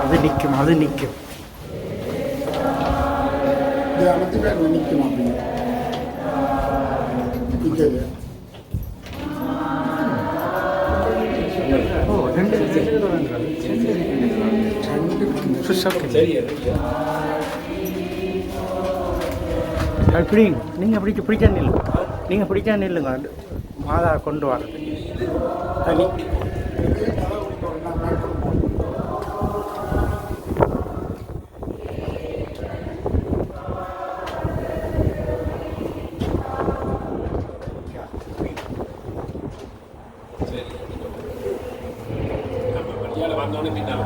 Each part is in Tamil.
அது நிற்கும், அது நிற்கும். நிற்கும் அப்படின்னு நீங்கள் பிடிச்சா நில்லுங்க, நீங்கள் பிடிச்சா நில்லுங்க. மாதா கொண்டு வர்றது வந்தோடனே பின்னால்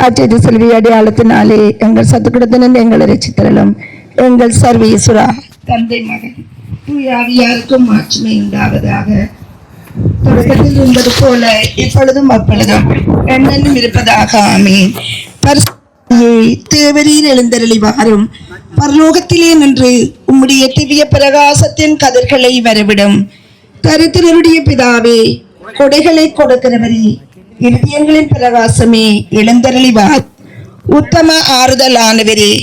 ஆற்றது செல்வி அடையாளத்தினாலே எங்கள் சத்துக்கிடத்தினர் எங்களை ரசித்தரலும். எங்கள் சர்வேசுரா தந்தை மகன் தூயாவியாருக்கும் மாட்சிமை உண்டாவதாக. தொடக்கத்தில் இருந்தது போல இப்பொழுதும் அப்பொழுதும் என்னென்னும் இருப்பதாக. ஆமீன். தேவரீர் எழுந்தருளி வாரும். பரலோகத்திலே நின்று உம்முடைய திவ்ய பிரகாசத்தின் கதிர்களை வரவிடும். தரித்திரருடைய பிதாவே, கொடைகளை கொடுக்கிறவரே, இருதயங்களின் பிரகாசமே, எழுந்தருளிவார். உத்தம ஆறுதலானவரே,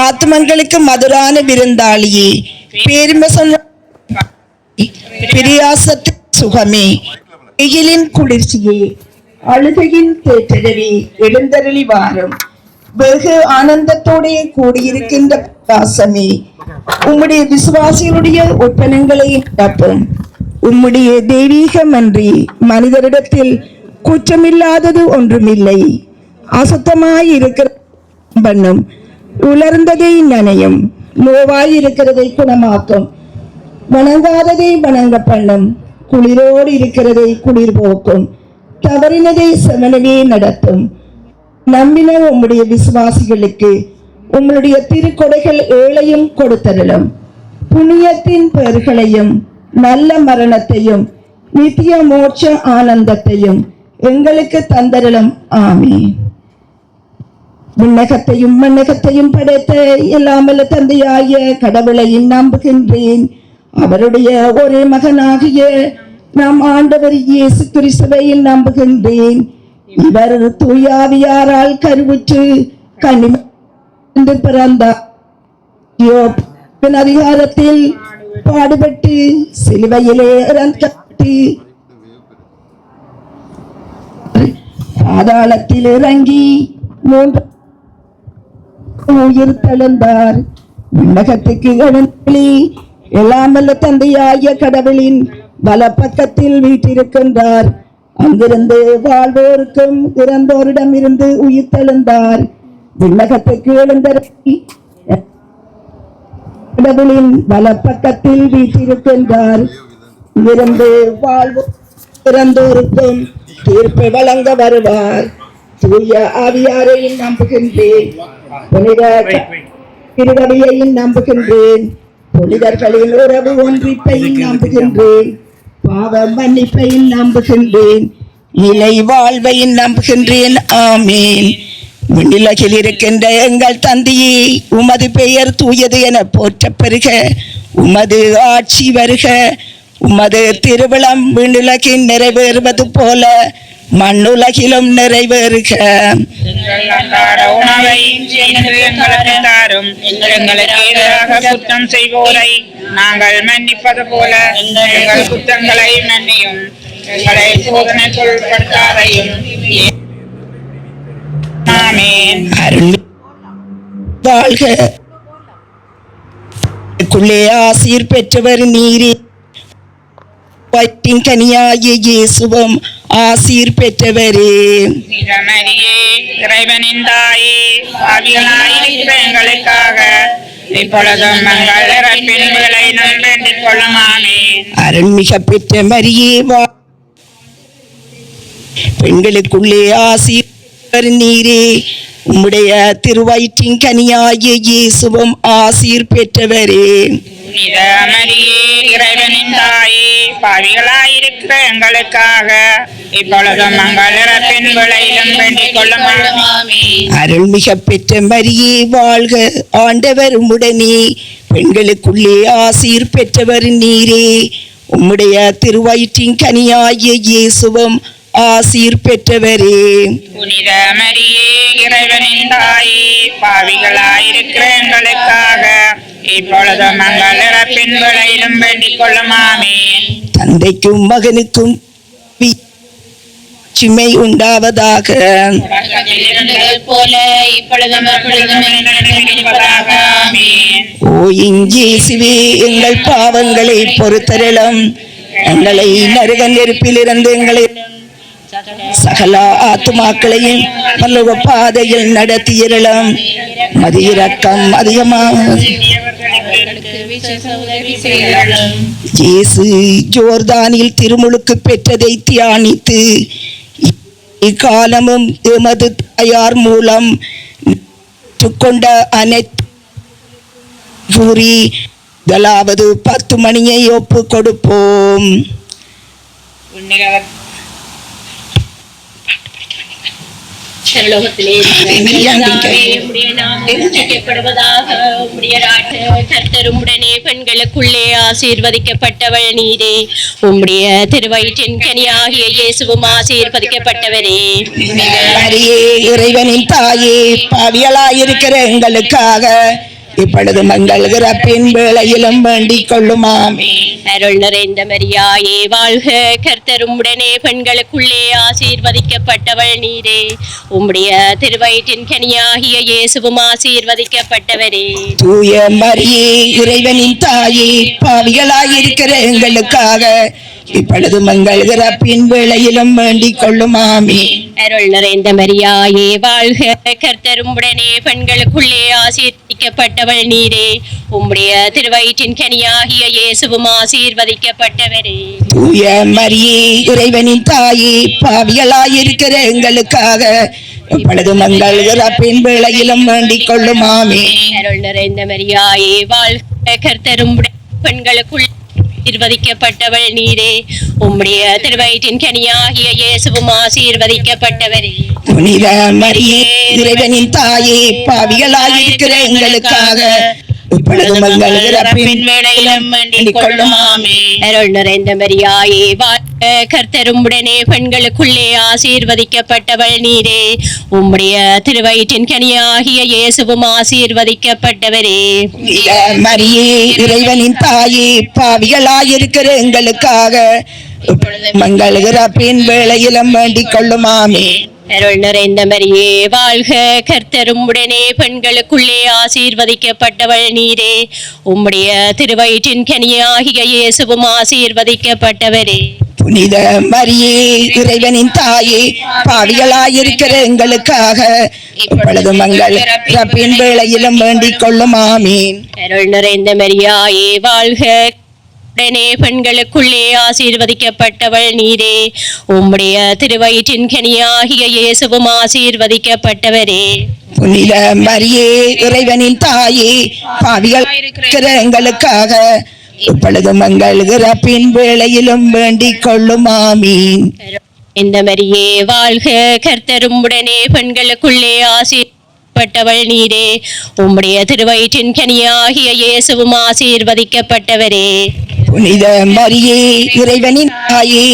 ஆத்மங்களுக்கு மதுரான விருந்தாளியே, பேருமை சொன்ன பிரியாசத்தின் சுகமே, வெயிலின் குளிர்ச்சியே, அழுகையின் தேற்றரவே, எழுந்தருளிவாரும். வெகு ஆனந்தத்தோടെ கூடியிருக்கின்ற பிரகாசமே, உம்முடைய விசுவாசிகளுடைய ஒப்பனங்களை நடப்பும். உம்முடைய தெய்வீகம் அன்றி மனிதரிடத்தில் குற்றமில்லாதது ஒன்றுமில்லை. அசுத்தமாய் இருக்கிற பண்ணும், உலர்ந்ததை நனையும், நோவாய் இருக்கிறதை குணமாக்கும், வணங்காததை வணங்க பண்ணும், குளிரோடு இருக்கிறதை குளிர் போக்கும், தவறினதை செவனவே நடத்தும். நம்பின உம்முடைய விசுவாசிகளுக்கு உம்முடைய திருக்கொடைகள் ஏழையும் கொடுத்தருளும். புண்ணியத்தின் பெயர்களையும் நல்ல மரணத்தையும் நித்திய மோட்ச ஆனந்தத்தையும் எங்களுக்கு தந்தருளும். ஆமீன். விண்ணகத்தையும் மண்ணகத்தையும் படைத்த எல்லாமல்ல தந்தையாய கடவுளை நம்புகின்றேன். அவருடைய ஒரே மகனாகிய நம் ஆண்டவர் இயேசு கிறிஸ்துவை நம்புகின்றேன். இவர் தூயாவியாரால் கருவுற்று கன்னிமைந்து பிறந்தார். அதிகாரத்தில் பாடுபட்டு சிலுவையிலே இறக்கப்பட்டு பாதாளத்தில் இறங்கி உயிர் தழுந்தார். விண்ணகத்துக்கு எழுந்தருளி எல்லாமல்ல தந்தையாகிய கடவுளின் வலப்பக்கத்தில் வீற்றிருக்கின்றார். அங்கிருந்து வாழ்வோருக்கும் இறந்தோரிடம் இருந்து உயிர் தழுந்தார். விண்ணகத்துக்கு எழுந்தருளி கடவுளின் வலப்பக்கத்தில் வீற்றிருக்கின்றார். இங்கிருந்து வாழ்வோர் இறந்தோருக்கும் தீர்ப்பு வழங்க வருவார். தூய ஆவியாரையும் நம்புகின்றேன். புனித திருவடியையும் நம்புகின்றேன். புனிதர்களின் உறவு ஒன்றிப்பையும் நம்புகின்றேன். பாவ மன்னிப்பையும் நம்புகின்றேன். நிலை வாழ்வையும் நம்புகின்றேன். ஆமீன். விண்ணுலகில் இருக்கின்ற எங்கள் தந்தையே, உமது பெயர் தூயது என போற்ற பெறுக. உமது ஆட்சி வருக. உமது திருவிழம் விண்ணுலகில் நிறைவேறுவது போல மண்ணுலகிலும் நிறைவேறுக. குற்றம் செய்வோரை நாங்கள் மன்னிப்பது போல எங்கள் குற்றங்களை மன்னியும். எங்களை சோதனைக்குள் உட்படுத்தாதையும். வாழ்க. பெண்களுக்குள்ளே ஆசீர் பெற்றவர் நீரே. வயிற்றின் கனியாகிய இயேசுவும் ஆசீர் பெற்றவரே. மரியே, இறைவனின் தாயே, பாவிகளாயிருக்கிற எங்களுக்காக இப்பொழுதும் எங்கள் இறப்பின் வேளையிலும் வேண்டிக் கொள்ளும். ஆமென். அருள்மிக பெற்ற மரியே, பெண்களுக்குள்ளே ஆசீர் பெற்றவர் நீரே. உம்முடைய திருவயிற்றின் கனியாகிய இயேசுவும் ஆசீர் பெற்றவரே. புனித மரியே, இறைவனின் தாயே, பாவிகளாயிருக்கிற எங்களுக்காக இப்பொழுதும் எங்கள் இறப்பின் வேளையிலும் வேண்டிக் கொள்ளும். ஆமென். அருள்மிக பெற்ற மரியே வாழ்க, ஆண்டவர் உம்முடனே. பெண்களுக்குள்ளே ஆசீர் பெற்றவர் நீரே. உம்முடைய திருவயிற்றின் கனியாகிய இயேசுவும் ஆசீர் பெற்றவரே. புனித மரியே, இறைவனின் தாயே, பாவிகளாயிருக்கிற எங்களுக்காக இப்பொழுதும் எங்கள் இறப்பின் வேளையிலும் வேண்டிக் கொள்ளும். ஆமென். தந்தைக்கும் மகனுக்கும் சிமை உண்டாவதாக. தொடக்கத்தில் இருந்தது போல இப்பொழுதும் எப்பொழுதும் என்றென்றும் இருப்பதாக. ஆமென். ஓ இயேசுவே, எங்கள் பாவங்களை பொறுத்தருளும். எங்களை நரக நெருப்பிலிருந்து எங்களை சகல ஆத்துமாக்களையும் பல்லவ பாதையில் நடத்தியிருளும். மதியிறக்கம் அதிகமாக. இயேசு ஜோர்தானில் திருமுழுக்கு பெற்றதை தியானித்து இக்காலமும் எமது தாயார் மூலம் கொண்ட அனைத்து கூறி முதலாவது 10 மணியை ஒப்பு கொடுப்போம். சர்வலோகத்திலே உம்முடைய நாமம் உச்சரிக்கப்படுவதாக. உம்முடைய கர்த்தர் உம்முடனே பெண்களுக்குள்ளே ஆசீர்வதிக்கப்பட்டவள் நீரே. உம்முடைய திருவயிற்றின் கனியாகிய இயேசுவும் ஆசீர்வதிக்கப்பட்டவரே. மரியே, இறைவனின் தாயே, பாவிகளாயிருக்கிற எங்களுக்காக இப்பொழுது மங்கள் இறப்பின் வேளையிலும் வேண்டிக் கொள்ளும். ஆமென். அருள் நிறைந்த மரியாயே வாழ்க, கர்த்தர் உம்முடனே பெண்களுக்குள்ளே ஆசீர்வதிக்கப்பட்டவள் நீரே. உம்முடைய திருவயிற்றின் கனியாகிய இயேசுவும் ஆசீர்வதிக்கப்பட்டவரே. தூய மரியே, இறைவனின் தாயே, பாவிகளாயிருக்கிற எங்களுக்காக இப்பொழுது மங்கள் இறப்பின் வேளையிலும் வேண்டிக் கொள்ளும். ஆமென். அருள் நிறைந்த மரியாயே வாழ்க, கர்த்தர் உம்முடனே பெண்களுக்குள்ளே ஆசீர்வதிக்கப்பட்டவள் நீரே. உம்முடைய திருவயிற்றின் கனியாகிய இயேசுவும் ஆசீர்வதிக்கப்பட்டவரே. தூய மரியே, இறைவனின் தாயே, பாவிகளாயிருக்கிற எங்களுக்காக இப்பொழுது மங்கள் இறப்பின் வேளையிலும் வேண்டிக் கொள்ளும். ஆமென். அருள் நிறைந்த மரியாயே வாழ்க, கர்த்தர் உம்முடைய பெண்களுக்குள்ளே ஆசீர்வதிக்கப்பட்டவள் நீரே. உம்முடைய திருவயிற்றின் கனியாகிய இயேசுவும் ஆசீர்வதிக்கப்பட்டவரே. புனித மரியே, இறைவனின் தாயே, பாவிகளாயிருக்கிற எங்களுக்காக இப்பொழுது மங்கள் இறப்பின் வேளையிலும் வேண்டிக் கொள்ளும். ஆமென். அருள் நிறைந்த மரியாயே வாழ்க, கர்த்தர் உம்முடனே பெண்களுக்குள்ளே ஆசீர்வதிக்கப்பட்டவள் நீரே. உம்முடைய திருவயிற்றின் கனியாகிய இயேசுவும் ஆசீர்வதிக்கப்பட்டவரே. புனித மரியே, இறைவனின் தாயே, பாவிகளாயிருக்கிற எங்களுக்காக இப்பொழுது மங்கள் இறப்பின் வேளையிலும் வேண்டிக் கொள்ளும். ஆமென். அருள் நிறைந்த மரியே வாழ்க, கர்த்தர் உம்முடனே பெண்களுக்குள்ளே ஆசீர்வதிக்கப்பட்டவள் நீரே. உம்முடைய திருவயிற்றின் கனியாகிய இயேசுவும் ஆசீர்வதிக்கப்பட்டவரே. புனித மரியே, இறைவனின் தாயே, பாவிகளாயிருக்கிற எங்களுக்காக இப்பொழுது மங்கள் இறப்பின் வேளையிலும் வேண்டிக் கொள்ளும். ஆமென். அருள் நிறைந்த மரியாயே வாழ்க, உடனே பெண்களுக்குள்ளே ஆசீர்வதிக்கப்பட்டவள் நீரே. உம்முடைய திருவயிற்றின் கனியாகிய இயேசுவும் ஆசீர்வதிக்கப்பட்டவரே. புனித மரியே, இறைவனின் தாயே, பாவிகளாயிருக்கிற எங்களுக்காக இப்பொழுது மங்கள் இறப்பின் வேளையிலும் வேண்டிக் கொள்ளும். ஆமென். இந்த மரியே வாழ்க, கர்த்தர் உம்முடனே பெண்களுக்குள்ளே ஆசீர்வதிக்கப்பட்டவள் நீரே. உம்முடைய திருவயிற்றின் கனியாகிய இயேசுவும் ஆசீர்வதிக்கப்பட்டவரே. புனித மரியே, இறைவனின் தாயே,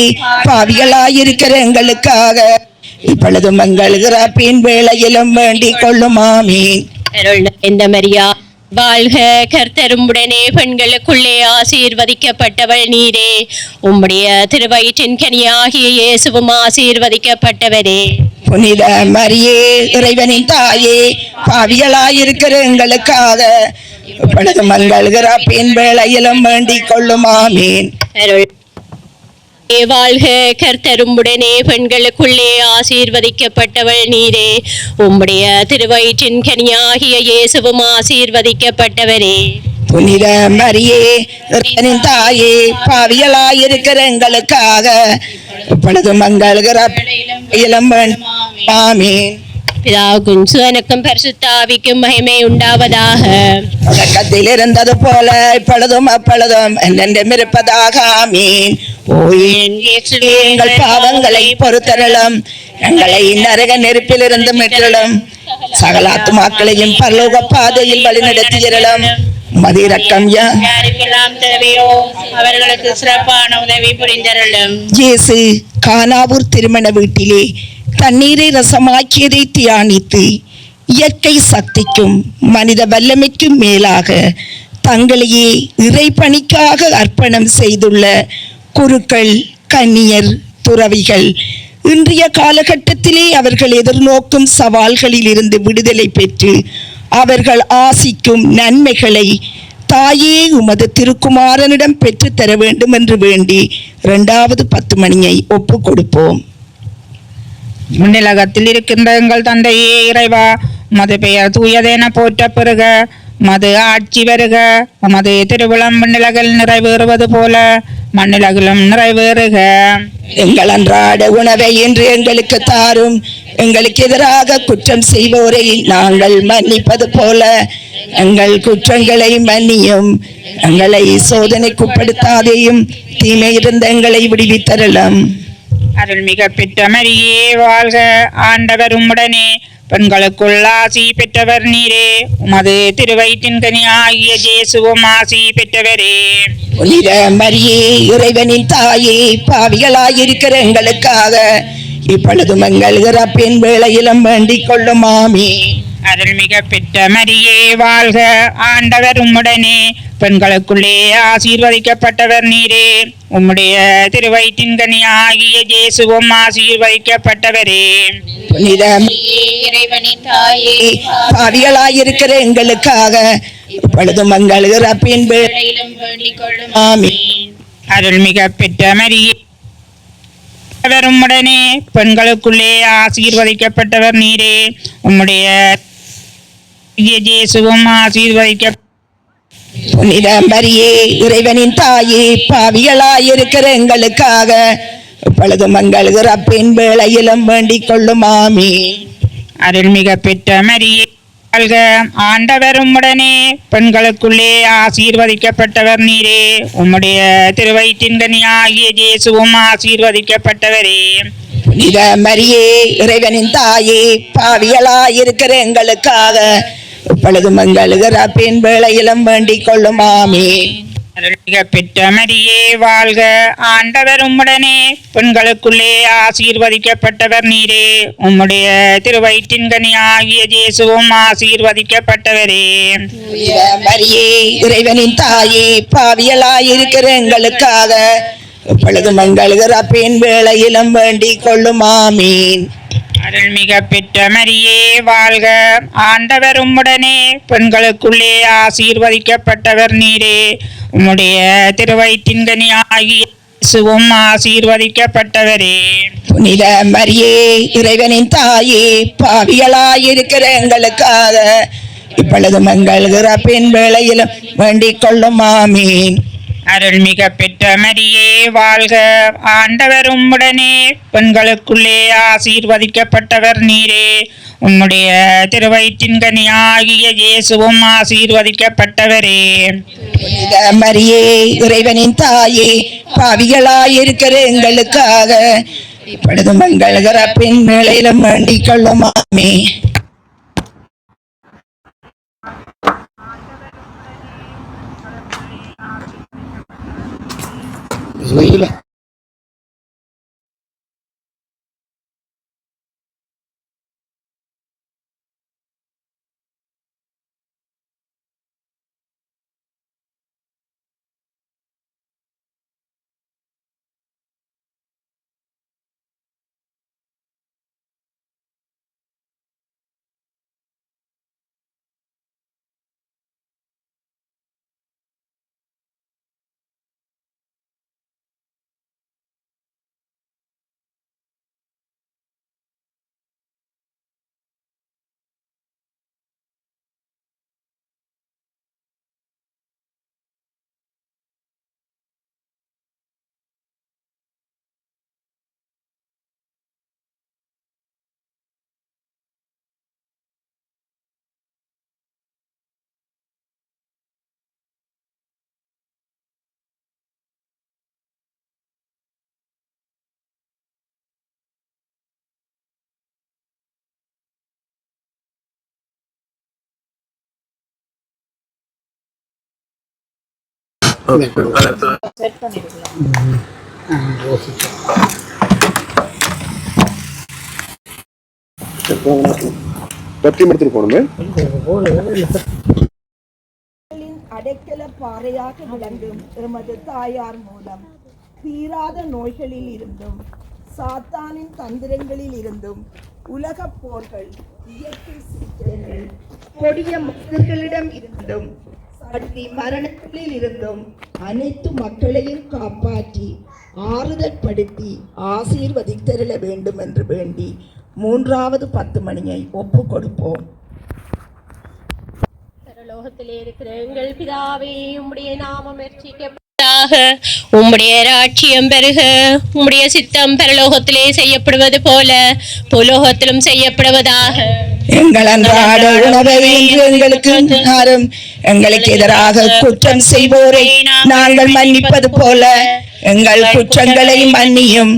பாவிகளாயிருக்கிற எங்களுக்காக இப்பொழுது மங்கள் இறப்பின் வேளையிலும் வேண்டிக் கொள்ளும். ஆமென். இந்த மரியா வாழ்க, கர்த்தர் உம்முடனே பெண்களுக்குள்ளே ஆசீர்வதிக்கப்பட்டவள் நீரே. உம்முடைய திருவயிற்றின் கனியாகிய இயேசுவும் ஆசீர்வதிக்கப்பட்டவரே. புனித மரியே இறைவனின் தாயே பாவிகளாயிருக்கிற எங்களுக்காக இப்பொழுது மங்கள் இறப்பின் வேளையிலும் வேண்டிக் கொள்ளும் ஆமீன். அருள் வாழ்க, கர்த்தரும்புடனே பெண்களுக்குள்ளே ஆசீர்வதிக்கப்பட்டவள் நீரே. உம்முடைய திருவயிற்றின் கனியாகிய இயேசுவும் ஆசீர்வதிக்கப்பட்டவரே. புனித மரியே இறைவனின் தாயே பாவிகளாயிருக்கிற எங்களுக்காக இப்பொழுது மங்கள் இறப்பிலும் வேண்டிக் ஆமீன். பிதாவுக்கும் சுதனுக்கும் பரிசுத்தாவிக்கும் மகிமை உண்டாவதாக. தொடக்கத்தில் இருந்தது போல இப்பொழுதும் அப்பொழுதும் என்றென்றும் இருப்பதாக ஆமீன். எங்கள் பாவங்களை பொறுத்தருளும், எங்களை நரக நெருப்பிலிருந்து மீட்டருளும், சகல ஆத்துமாக்களையும் பரலோக பாதையில் வழிநடத்தியருளும். மதிரக்கம் யாருக்கெல்லாம் தேவையோ அவர்களுக்கு சிறப்பான உதவி புரிந்தருளும். இயேசு கானாவூர் திருமண வீட்டிலே தண்ணீரை ரசமாக்கியதை தியானித்து இயற்கை சக்திக்கும் மனித வல்லமைக்கும் மேலாக தங்களையே இறைப்பணிக்காக அர்ப்பணம் செய்துள்ள குருக்கள், கன்னியர், துறவிகள் இன்றைய காலகட்டத்திலே அவர்கள் எதிர்நோக்கும் சவால்களில் இருந்து விடுதலை பெற்று அவர்கள் ஆசிக்கும் நன்மைகளை தாயே உமது திருக்குமாரனிடம் பெற்றுத்தர வேண்டும் என்று வேண்டி 2வது 10 மணியை ஒப்பு கொடுப்போம். முன்னிலகத்தில் இருக்கின்ற எங்கள் தந்தையே இறைவா, உமது பெயர் தூயதென போற்ற பெறுக, உமது ஆட்சி வருக, உமது திருவிழம் விண்ணிலகில் நிறைவேறுவது போல மண்ணிலகிலும் நிறைவேறுக. எங்கள் அன்றாட உணவை இன்று எங்களுக்கு தாரும், எங்களுக்கு எதிராக குற்றம் செய்வோரை நாங்கள் மன்னிப்பது போல எங்கள் குற்றங்களை மன்னியும், எங்களை சோதனைக்குட்படுத்தாதேயும், தீமையிலிருந்து எங்களை விடுவித்தருளும். அருள்மிக பெற்ற மரியே வாழ்க, ஆண்டவர் உம்முடனே, பெண்களுக்குள் ஆசி பெற்றவர் நீரே. உமது திருவயிற்றின் கனியாகிய இயேசுவும் ஆசி பெற்றவரே. புனித மரியே இறைவனின் தாயே பாவிகளாயிருக்கிற எங்களுக்காக இப்பொழுதும் எங்கள் இறப்பின் வேளையிலும் வேண்டிக் கொள்ளும் ஆமீன். அருள்மிக பெற்ற மரியே வாழ்க, ஆண்டவர் உம்முடனே, பெண்களுக்குள்ளே ஆசீர்வதிக்கப்பட்டவர் நீரே. உம்முடைய திருவயிற்றின் கனியாகிய இயேசுவும் ஆசீர்வதிக்கப்பட்டவரே. புனித இறைவனின் தாயே பாவிகளாயிருக்கிற எங்களுக்காக இப்பொழுதும் எங்கள் இறப்பின் வேளையிலும் வேண்டிக் கொள்ளும் ஆமீன். அருள்மிக பெற்ற மரியே அவர் உம்முடனே, பெண்களுக்குள்ளே ஆசீர்வதிக்கப்பட்டவர் நீரே. உம்முடைய இயேசுவும் ஆசீர்வதிக்க. புனித மரியே இறைவனின் தாயே பாவிகளாயிருக்கிற எங்களுக்காக இப்பொழுதும் எங்கள் இறப்பின் வேளையிலும் வேண்டிக் கொள்ளும் ஆமீன். அருள்மிக பெற்ற மரியே வாழ்க, ஆண்டவர் உம்முடனே, பெண்களுக்குள்ளே ஆசீர்வதிக்கப்பட்டவர் நீரே. உம்முடைய திருவயிற்றின் கனியாகிய இயேசுவும் ஆசீர்வதிக்கப்பட்டவரே. புனித மரியே இறைவனின் தாயே பாவிகளாயிருக்கிற எங்களுக்காக இப்பொழுதும் எங்கள் இறப்பின் வேளையிலும் வேண்டிக் கொள்ளும் ஆமீன். அருள்மிக பெற்ற மரியே வாழ்க, ஆண்டவர் உம்முடனே, பெண்களுக்குள்ளே ஆசீர்வதிக்கப்பட்டவர் நீரே. உம்முடைய திருவயிற்றின் கனியாகிய இயேசுவும் ஆசீர்வதிக்கப்பட்டவரே. புனித மரியே இறைவனின் தாயே பாவிகளாயிருக்கிற எங்களுக்காக இப்பொழுதும் எங்கள் இறப்பின் வேளையிலும் வேண்டிக் கொள்ளும் ஆமீன். அருள்மிக பெற்ற மரியே வாழ்க, ஆண்டவர் உம்முடனே, பெண்களுக்குள்ளே ஆசீர்வதிக்கப்பட்டவர் நீரே. உம்முடைய திருவயிற்றின் கனியாகிய இயேசுவும் ஆசீர்வதிக்கப்பட்டவரே. புனித மரியே இறைவனின் தாயே பாவிகளாயிருக்கிற எங்களுக்காக இப்பொழுதும் எங்கள் இறப்பின் வேளையிலும் வேண்டிக் கொள்ளும் ஆமீன். அருள்மிக பெற்ற மரியே வாழ்க, ஆண்டவர் உம்முடனே, பெண்களுக்குள்ளே ஆசீர்வதிக்கப்பட்டவர் நீரே. உம்முடைய திருவயிற்றின் கனியாகிய இயேசுவும் ஆசீர்வதிக்கப்பட்டவரே. புனித மரியே இறைவனின் தாயே பாவிகளாயிருக்கிற எங்களுக்காக இப்பொழுதும் எங்கள் இறப்பின் வேளையிலும் வேண்டிக் கொள்ளும் ஆமீன். Zoila. அடைக்கல பாறையாக விளங்கும் எமது தாயார் மூலம் தீராத நோய்களில் இருந்தும் சாத்தானின் தந்திரங்களில் இருந்தும் உலக போர்கள், இயற்கை சீற்றங்கள், கொடிய மக்களிடம் இருந்தும் சக்தி மரணங்களில் இருந்தும் அனைத்து மக்களையும் காப்பாற்றி ஆறுதல் படுத்தி ஆசீர்வதித்தருள வேண்டும் என்று வேண்டி 3வது 10 மணியை ஒப்பு கொடுப்போம். பரலோகத்திலே இருக்கிற எங்கள் பிதாவே, உம்முடைய நாமம் ரட்சிக்கப்படுவதாக, உம்முடைய ராஜ்யம் பெருக, உம்முடைய சித்தம் பரலோகத்திலே செய்யப்படுவது போல பூலோகத்திலும் செய்யப்படுவதாக. எங்கள் அன்றாட உணவை இன்று எங்களுக்கு தாரும். எங்களுக்கு எதிராக குற்றம் செய்வோரை நாங்கள் மன்னிப்பது போல எங்கள் குற்றங்களை மன்னியும்.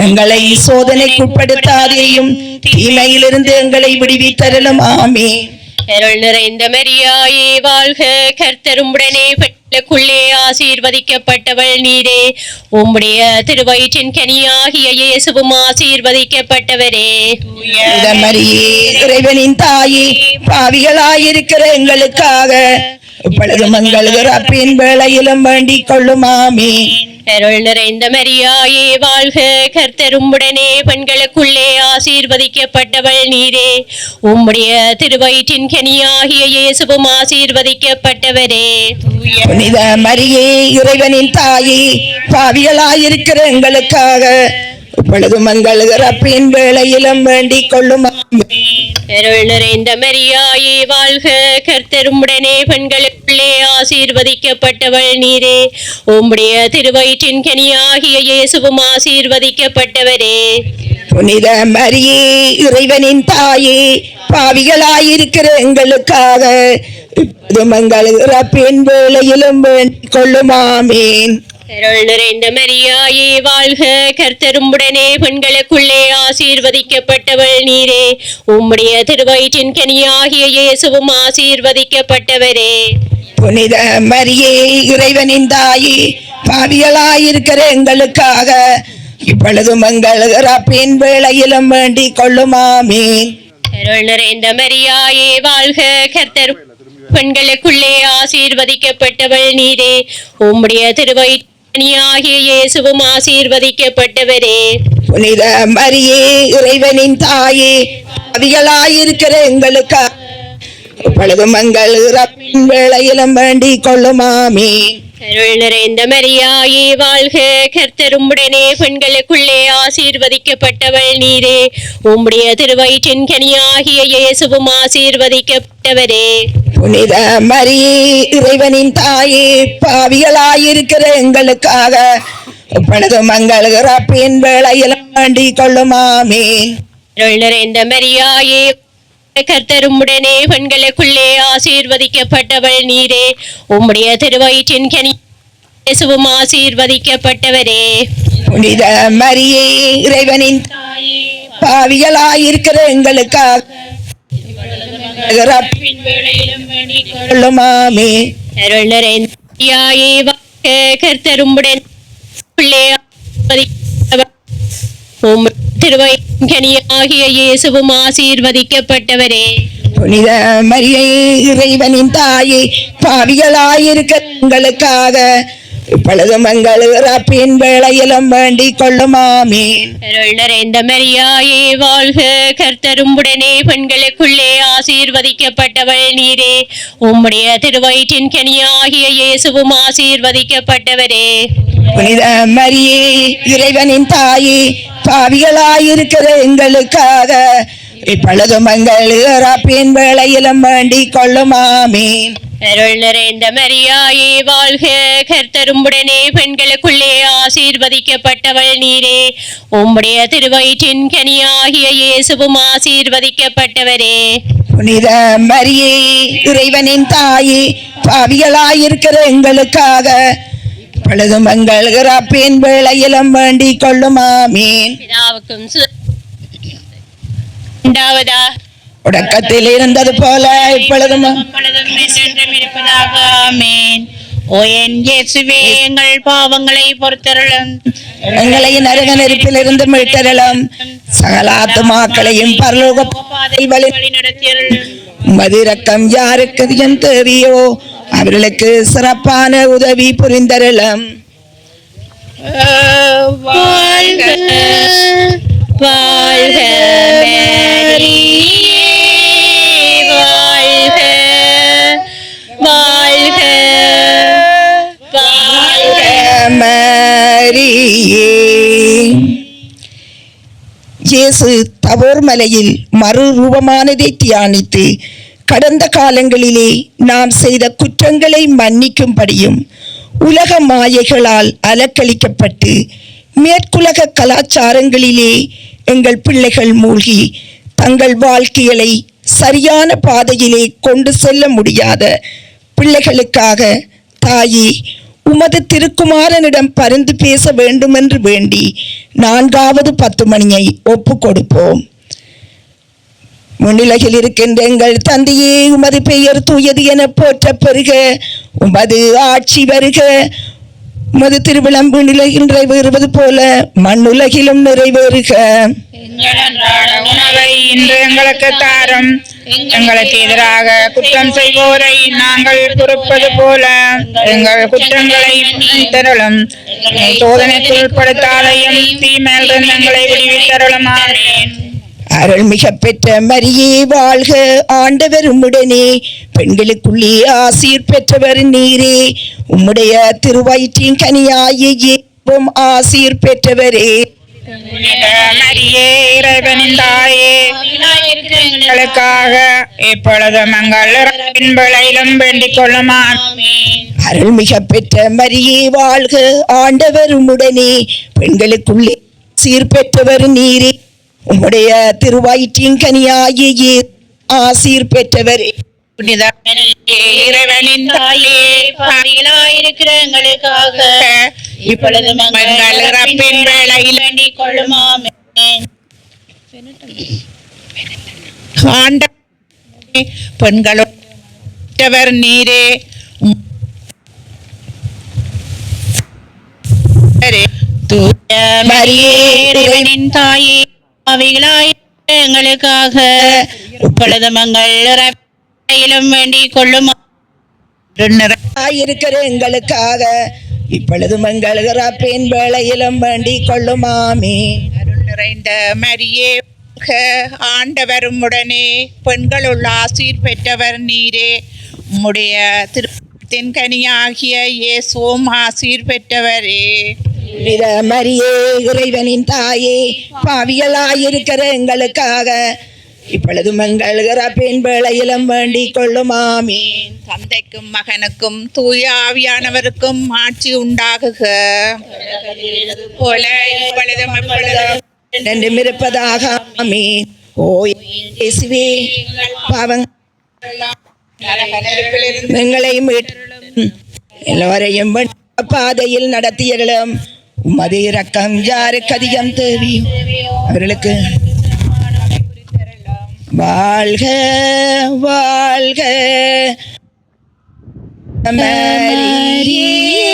எங்களை சோதனைக்குட்படுத்தாதேயும், தீமையிலிருந்து எங்களை விடுவித்தருளும். ஆமென். அருள் நிறைந்த மரியாயே வாழ்க, கர்த்தர் உம்முடனே, பெண்களுக்குள்ளே ஆசீர்வதிக்கப்பட்டவள் நீரே. உம்முடைய திருவயிற்றின் கனியாகிய இயேசுவும் ஆசீர்வதிக்கப்பட்டவரே. மரியே, இறைவனின் தாயே, பாவிகளாயிருக்கிற எங்களுக்காக இப்பொழுதும் எங்கள் இறப்பின் வேளையிலும் வேண்டிக் கொள்ளும். ஆமென். அருள் நிறைந்த மரியாயே வாழ்க, கர்த்தர் உம்முடனே, பெண்களுக்குள்ளே ஆசீர்வதிக்கப்பட்டவள் நீரே. உம்முடைய திருவயிற்றின் கனியாகிய இயேசுவும் ஆசீர்வதிக்கப்பட்டவரே. புனித மரியே, இறைவனின் தாயே, பாவிகளாயிருக்கிற எங்களுக்காக இப்பொழுதும் எங்கள் இறப்பின் வேளையிலும் வேண்டிக் கொள்ளும். அருள் நிறைந்த மரியாயே வாழ்க, கர்த்தர் உம்முடனே, பெண்களுக்குள்ளே ஆசீர்வதிக்கப்பட்டவள் நீரே. உம்முடைய திருவயிற்றின் கனியாகிய இயேசுவும் ஆசீர்வதிக்கப்பட்டவரே. புனித மரியே, இறைவனின் தாயே, பாவிகளாயிருக்கிற எங்களுக்காக இப்பொழுதும் எங்கள் இறப்பின் வேளையிலும் வேண்டிக் கொள்ளும். ஆமென். அருள் நிறைந்த மரியாயே வாழ்க, கர்த்தர் உம்முடனே, பெண்களுக்குள்ளே ஆசீர்வதிக்கப்பட்டவள் நீரே. உம்முடைய திருவயிற்றின் கனியாகிய இயேசுவும் ஆசீர்வதிக்கப்பட்டவரே. புனித மரியே, இறைவனின் தாயே, பாவிகளாயிருக்கிற எங்களுக்காக இப்பொழுதும் எங்கள் இறப்பின் வேளையிலும் வேண்டிக் கொள்ளும். ஆமென். அருள் நிறைந்த மரியாயே வாழ்க, கர்த்தர் பெண்களுக்குள்ளே ஆசீர்வதிக்கப்பட்டவள் நீரே. உம்முடைய திருவயிற்றின் கனியாகிய இயேசுவும் ஆசீர்வதிக்கப்பட்டவரே. புனித மரியே, இறைவனின் தாயே, பாவிகளாயிருக்கிற எங்களுக்காக இப்பொழுதும் எங்கள் இறப்பின் வேளையிலும் வேண்டிக் கொள்ளும். ஆமென். அருள் நிறைந்த மரியாயே வாழ்க, கர்த்தர் உம்முடனே, பெண்களுக்குள்ளே ஆசீர்வதிக்கப்பட்டவள் நீரே. உம்முடைய திருவயிற்றின் கனியாகிய இயேசுவும் ஆசீர்வதிக்கப்பட்டவரே. புனித மரியே, இறைவனின் தாயே, பாவிகளாயிருக்கிற எங்களுக்காக இப்பொழுதும் எங்கள் இறப்பின் வேளையிலும் வேண்டிக் கொள்ளும். ஆமென். அருள் நிறைந்த மரியாயே, கர்த்தர் உம்முடனே, பெண்களுக்குள்ளே ஆசீர்வதிக்கப்பட்டவள் நீரே. உம்முடைய திருவயிற்றின் கனி இயேசுவும் ஆசீர்வதிக்கப்பட்டவரே. புனித மரியே, இறைவனின் தாயே, பாவிகளாயிருக்கிற எங்களுக்காக இறப்பின் வேளையிலும் வேண்டிக் கொள்ளும். ஆமென். அருள் நிறைந்த மரியாயே வாழ்க, கர்த்தர் உம்முடனே, உம்முடைய திருவயிற்றின் கனியாகிய இயேசுவும் ஆசீர்வதிக்கப்பட்டவரே. புனித மரியே, இறைவனின் தாயே, பாவிகளாயிருக்கிற எங்களுக்காக இப்பொழுதும் எங்கள் இறப்பின் வேளையிலும் வேண்டிக் கொள்ளும். ஆமென். அருள் நிறைந்த மரியாயே வாழ்க, கர்த்தர் உம்முடனே, பெண்களுக்குள்ளே ஆசீர்வதிக்கப்பட்டவள் நீரே. உம்முடைய திருவயிற்றின் கனியாகிய இயேசுவும் ஆசீர்வதிக்கப்பட்டவரே. புனித மரியே, இறைவனின் தாயே, பாவிகளாயிருக்கிற எங்களுக்காக இப்பொழுதும் எங்கள் இறப்பின் வேளையிலும் வேண்டிக் கொள்ளும். ஆமென். அருள் நிறைந்த மரியாயே வாழ்க, கர்த்தர் உம்முடனே, பெண்களுக்குள்ளே ஆசீர்வதிக்கப்பட்டவள் நீரே. உம்முடைய திருவயிற்றின் கனியாகிய இயேசுவும் ஆசீர்வதிக்கப்பட்டவரே. புனித மரியே, இறைவனின் தாயே, பாவிகளாயிருக்கிற எங்களுக்காக இப்பொழுதும் எங்கள் இறப்பின் வேளையிலும் வேண்டிக் கொள்ளும். ஆமென். பிதாவுக்கும் உண்டாவதா உடக்கத்தில் இருந்தது போல இப்பொழுதும் இருப்பதாக. ஆமென். ஓ என் இயேசுவே எங்கள் பாவங்களை பொறுத்தருளும். எங்களை நரக நெருப்பிலிருந்து மீட்டருளும். சகல ஆத்துமாக்களையும் பரலோக பாதையில் வழி நடத்தியருளும். உமது இரக்கம் யாருக்கு அதிகம் தேவையோ அவர்களுக்கு சிறப்பான உதவி புரிந்தருளும். வாழ்க வாழ்க மேரியே, வாழ்க வாழ்க வாழ்க. மரியே. இயேசு தபோர் மலையில் மறு ரூபமானதை தியானித்து கடந்த காலங்களிலே நாம் செய்த குற்றங்களை மன்னிக்கும்படியும் உலக மாயைகளால் அலக்களிக்கப்பட்டு மேற்குலக கலாச்சாரங்களிலே எங்கள் பிள்ளைகள் மூழ்கி தங்கள் வாழ்க்கைகளை சரியான பாதையிலே கொண்டு செல்ல முடியாத பிள்ளைகளுக்காக தாயே உமது திருக்குமாரனிடம் பரிந்து பேச வேண்டுமென்று வேண்டி 4வது 10 மணியை ஒப்பு கொடுப்போம். முன்னிலையில் இருக்கின்ற எங்கள் தந்தையே, உமது பெயர் தூயது என போற்ற பெறுக. உமது ஆட்சி வருக. உமது திருவிழம் விண்ணுலகில் நிறைவேறுவது போல மண்ணுலகிலும் நிறைவேறுக. உணவை இன்று எங்களுக்கு தாரும். எங்களுக்கு எதிராக குற்றம் செய்வோரை நாங்கள் பொறுப்பது போல எங்கள் குற்றங்களை தருளும். சோதனைக்கு உட்படுத்தாதையும் தீமையிலிருந்து எங்களை விடுவித்தருளும். ஆமென். அருள்மிக பெற்ற மரியே வாழ்க. ஆண்டவர் உம்முடனே, பெண்களுக்குள்ளே ஆசீர் பெற்றவர் நீரே. உம்முடைய திருவயிற்றின் கனியாகிய ஆசீர் பெற்றவரே. மரியே இறைவனின் தாயே, எங்களுக்காக இப்பொழுதும் எங்கள் இறப்பின் வேளையிலும் வேண்டிக் கொள்ளும். ஆமென். அருள்மிக பெற்ற மரியே வாழ்க. ஆண்டவர் உம்முடனே, பெண்களுக்குள்ளே ஆசீர் பெற்றவர் நீரே. உம்முடைய திருவயிற்றின் கனியாகிய ஆசீர் பெற்றவரே. புனித மரியே இறைவனின் தாயே, பாவிகளாயிருக்கிற எங்களுக்காக இப்பொழுதும் எங்கள் இறப்பின் வேளையில் வேண்டிக் கொள்ளும். ஆமென். ஆண்டவரே, பெண்களோர் நீரே. தூய மரியே இறைவனின் தாயே, பாவிகளாயிருக்கிற எங்களுக்காக இப்பொழுதும் எங்கள் இறப்பிலும் வேண்டிக் கொள்ளும். இருக்கிற எங்களுக்காக இப்பொழுதும் எங்கள் இறப்பின் வேளையிலும் வேண்டிக் கொள்ளும். ஆமென். அருள் நிறைந்த மரியே, ஆண்டவர் உம்முடனே, பெண்களுள் ஆசீர் பெற்றவர் நீரே. உம்முடைய திருத்தின் கனியாகிய இயேசுவும் ஆசீர் பெற்றவரே. புனித மரியே இறைவனின் தாயே, பாவிகளாயிருக்கிற எங்களுக்காக இப்பொழுதும் எங்கள் இறப்பின் வேளையிலும் வேண்டிக் கொள்ளும். ஆமென். தந்தைக்கும் மகனுக்கும் தூய ஆவியானவருக்கும் ஆட்சி உண்டாகுக, போல இப்பொழுதும் எப்பொழுதும் என்றும் இருப்பதாக. ஆமென். ஓ இயேசுவே, பாவங்கள் எங்களை மீட்டருளும். எல்லோரையும் பாதையில் நடத்தியர்களும். உமது இரக்கம் யாருக்கு அதிகம் தேவையோ அவர்களுக்கு வாழ்க வாழ்க மரியே,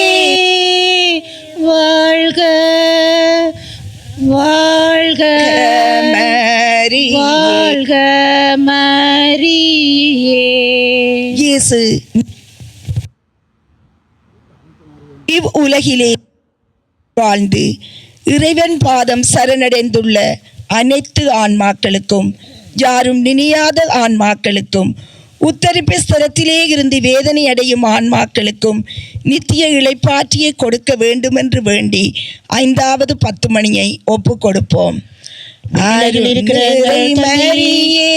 வாழ்க வாழ்க மரியே. வாழ்க மரியே. இயேசு இவ்வுலகிலே வாழ்ந்து இறைவன் பாதம் சரணடைந்துள்ள அனைத்து ஆன்மாக்களுக்கும், யாரும் நினையாத ஆன்மாக்களுக்கும், உத்தரிப்பு ஸ்தலத்திலே இருந்து வேதனை அடையும் ஆன்மாக்களுக்கும் நித்திய இளைப்பாற்றியை கொடுக்க வேண்டுமென்று வேண்டி 5வது 10 மணியை ஒப்பு கொடுப்போம். மரியே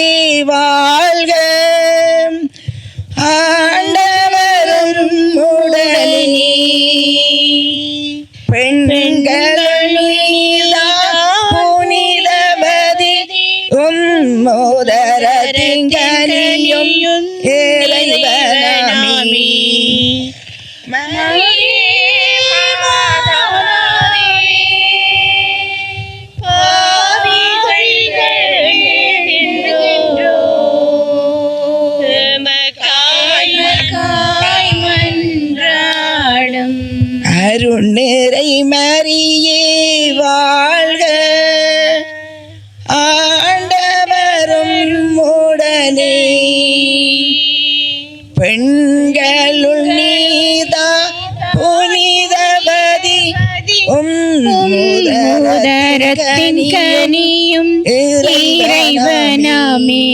வாழ்க. ஆண்டவரும் உடனே, புனிதமதி உம்மோதரத்தின் கனியும் இறைவனாமே. பெண்களுள் நீதா புனிதவதி உதரத்தின் கனியும் இறைவனாமே.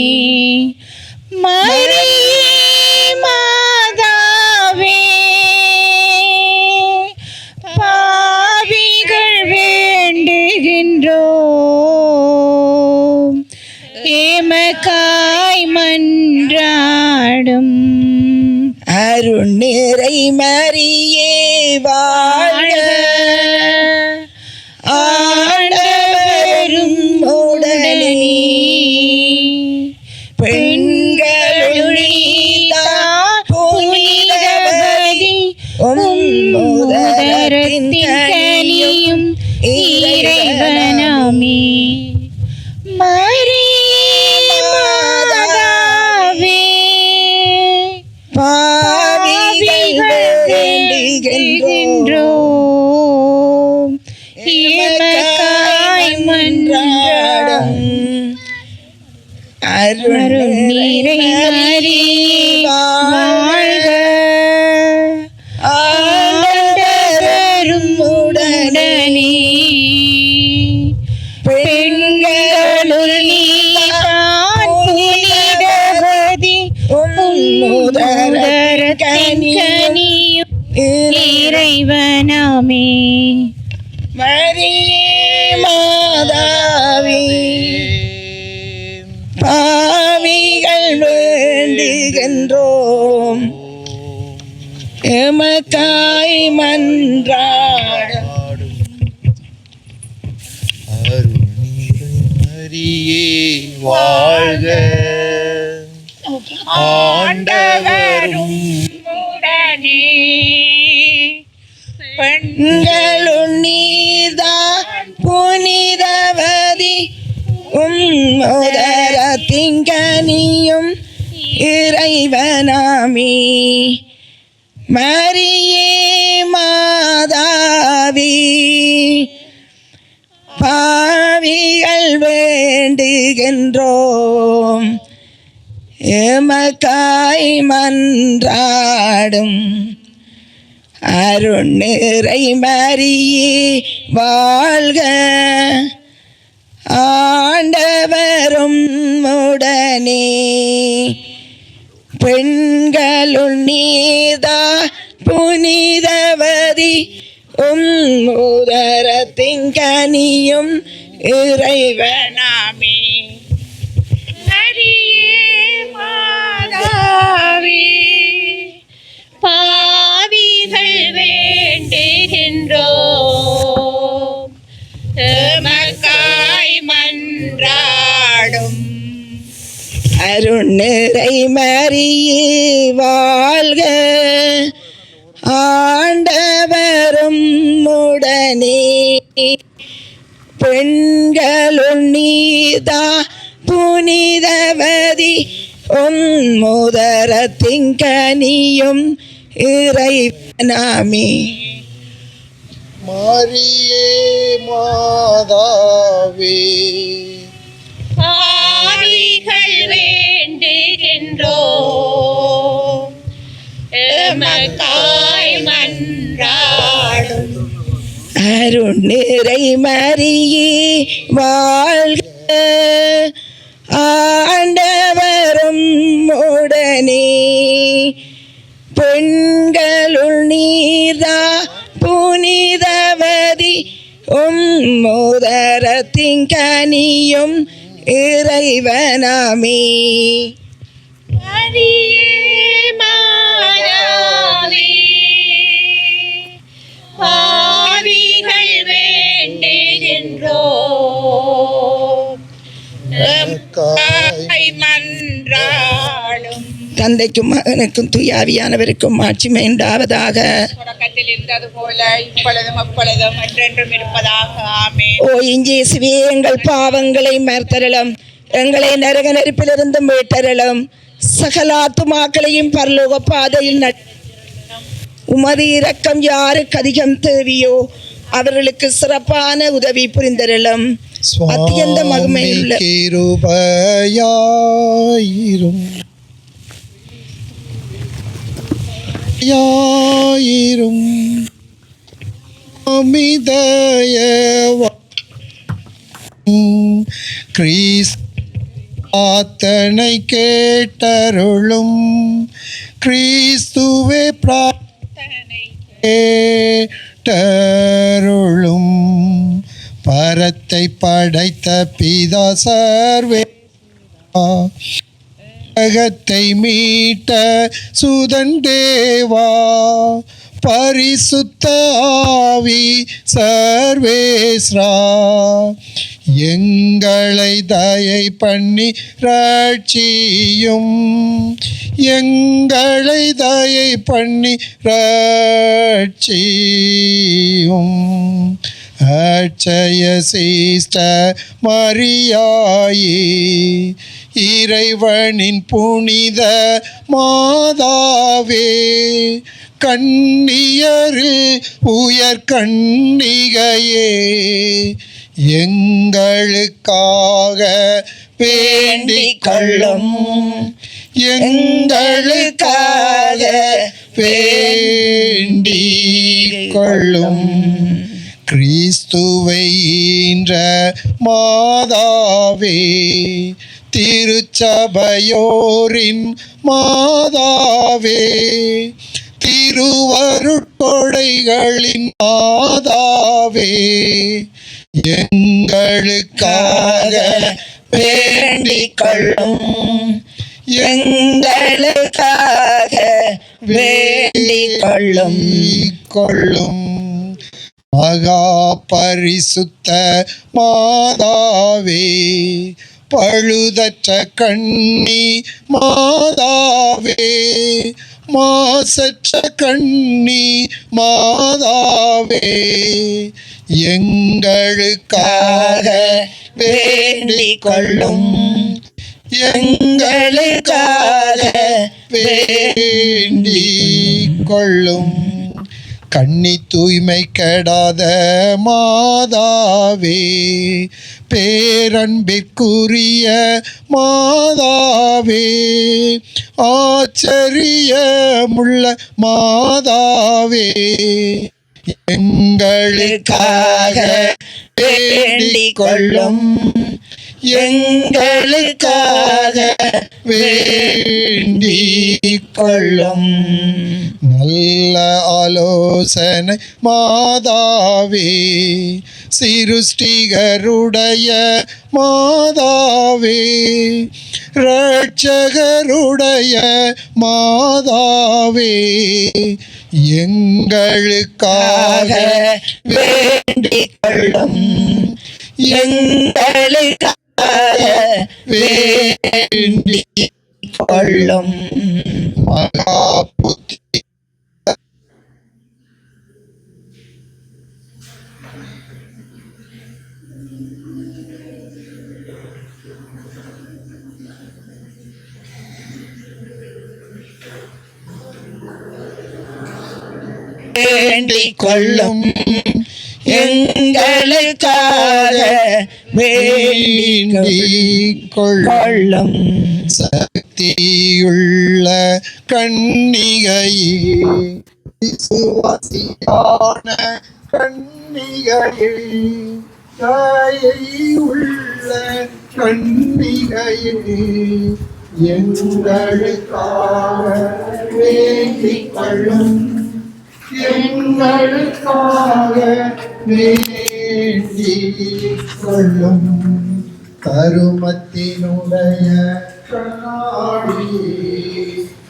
மரியே மாதாவே, பாவிகள் வேண்டுகின்றோம், எமக்காய் மன்றாடும். அருள் நிறை மரியே வாழ்க, ஆண்டவரும் உடனே பெண்களுள் நீதா புனிதவதி உதரத்தின் கனியும் இறைவனாமே. மரியே மாதாவே, பாவிகள் வேண்டுகின்றோம், எமக்காய் மன்றாடும். அருள் நிறை மரியே வாழ்க, ஆண்டவரும் உடனே பெண்களுள் நீதான் புனிதவதி உதரத்தின் கனியும் இறைவனாமே. மரியே மாதாவே, பாவிகள் வேண்டுகின்றோம், எமக்காய் மன்றாடும். மரியே வாழ்க, ஆண்டவரும் உடனே பெண்களுள் நீதா புனிதவதி உதரத்தின் கனியும் இறைவனாமே. மரியே மாதாவே, பாவிகள் வேண்டுகின்றோம், எமக்காய் மன்றாடும். அருள் நிறை மரியே வாழ்க, ஆண்டவரும் உடனே பெண்களுள் நீதா புனிதவதி உதரத்தின் கனியும் இறைவனாமே. மரியே மாதாவே, பாவிகள் வேண்டுகின்றோம், எமக்காய் மன்றாடும். அருள் நிறை மரியே வாழ்க, ஆண்டவரும் உடனே பெண்களுள் நீதா புனிதவதி உதரத்தின் கனியும் இறைவனாமே. மரியே மாதாவே, பாவிகள் வேண்டுகின்றோம், எமக்காய் மன்றாடும். அருள் நிறை மரியே வாழ்க, ஆண்டவரும் உடனே பெண்களுள் நீதா புனிதவதி உதரத்தின் கனியும் இறைவனாமே. மரியே மாதாவே, பாவிகள் வேண்டுகின்றோம், எமக்காய் மன்றாடும். தந்தைக்கும் மகனுக்கும் தூயாவியானவருக்கும் ஆட்சிமை உண்டாவதாக. தொடக்கத்தில் இருந்தது போல இப்பொழுதும் அப்பொழுதும் என்றென்றும் இருப்பதாக. ஆமென். ஓ இயேசுவே, எங்கள் பாவங்களை மறுத்தருளும், எங்களை நரக நெருப்பிலிருந்து மீட்டருளும், சகல ஆத்துமாக்களையும் பரலோக பாதையில் உமது இரக்கம் யாருக்கு அதிகம் தேவையோ அவர்களுக்கு சிறப்பான உதவி புரிந்தருளும். அத்தியந்த மகிமையுள்ள கிருபையாயிரும். யாயிரும் அமிதயவா ஆத்தனை கேட்டருளும் கிறிஸ்துவே பிரார்த்தனை கேட்டருளும் பரத்தை படைத்த பிதா சர்வே உலகத்தை மீட்ட சுதன் தேவா பரிசுத்த ஆவி சர்வேஸ்ரா எங்களை தயை பண்ணி ரட்சியும் எங்களை தயை பண்ணி ரட்சியும் அட்சய சிஷ்ட மரியாயே இறைவனின் புனித மாதாவே கன்னியரில் உயர் கன்னிகையே எங்களுக்காக வேண்டிக் கொள்ளும் எங்களுக்காக வேண்டிக் கொள்ளும் கிறிஸ்துவை ஈன்ற மாதாவே திருச்சபையோரின் மாதாவே திருவருட்கொடைகளின் மாதாவே எங்களுக்காக வேண்டிக் கொள்ளும் எங்களுக்காக வேண்டிக் கொள்ளும் மகா பரிசுத்த மாதாவே பழுதற்ற கண்ணி மாதாவே மாசற்ற கண்ணி மாதாவே எங்களுக்காக வேண்டிக் கொள்ளும் எங்களுக்காக வேண்டிக் கொள்ளும் கண்ணி தூய்மை கெடாத மாதாவே பேரன்பிற்குரிய மாதாவே ஆச்சரியமுள்ள மாதாவே எங்களுக்காக வேண்டிக் கொள்ளும் எங்களுக்காக வேண்டிக் கொள்ளும் நல்ல ஆலோசனை மாதாவே சிருஷ்டிகருடைய மாதாவே இரட்சகருடைய மாதாவே எங்களுக்காக வேண்டிக் கொள்ளும் எங்களுக்காக வேண்டிக் கொள்ளும் மகா புத்தி வேண்டிக் கொள்ளும் எங்களுக்காக வேண்டிக் கொள்ளும் சக்தியுள்ள கன்னிகையே விசுவாசியான கன்னிகையே தாயை உள்ள கன்னிகையே எங்களுக்காக வேண்டிக் கொள்ளும் எங்களுக்காக வேண்டிக் கொள்ளும் கருமத்தினுடைய கண்ணாடியே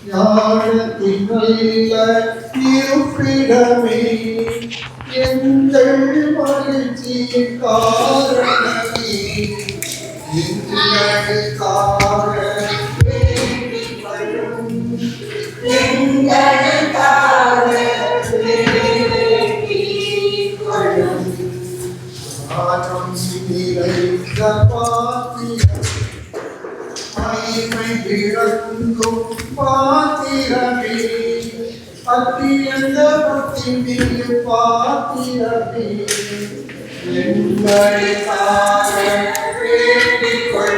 ஞானத்தின் நல்ல இருப்பிடமே எங்கள் மகிழ்ச்சியின் காரணமே எங்களுக்காக வேண்டிக் கொள்ளும் எங்களுக்காக வேண்டிக் கொள்ளும் ஆனம் நிறைந்த பாத்திரம் மகிமை விளங்கும் பாத்திரமே அத்தியந்த பக்திமிகு பாத்திரமே எங்களுக்காக வேண்டிக் கொள்ளும்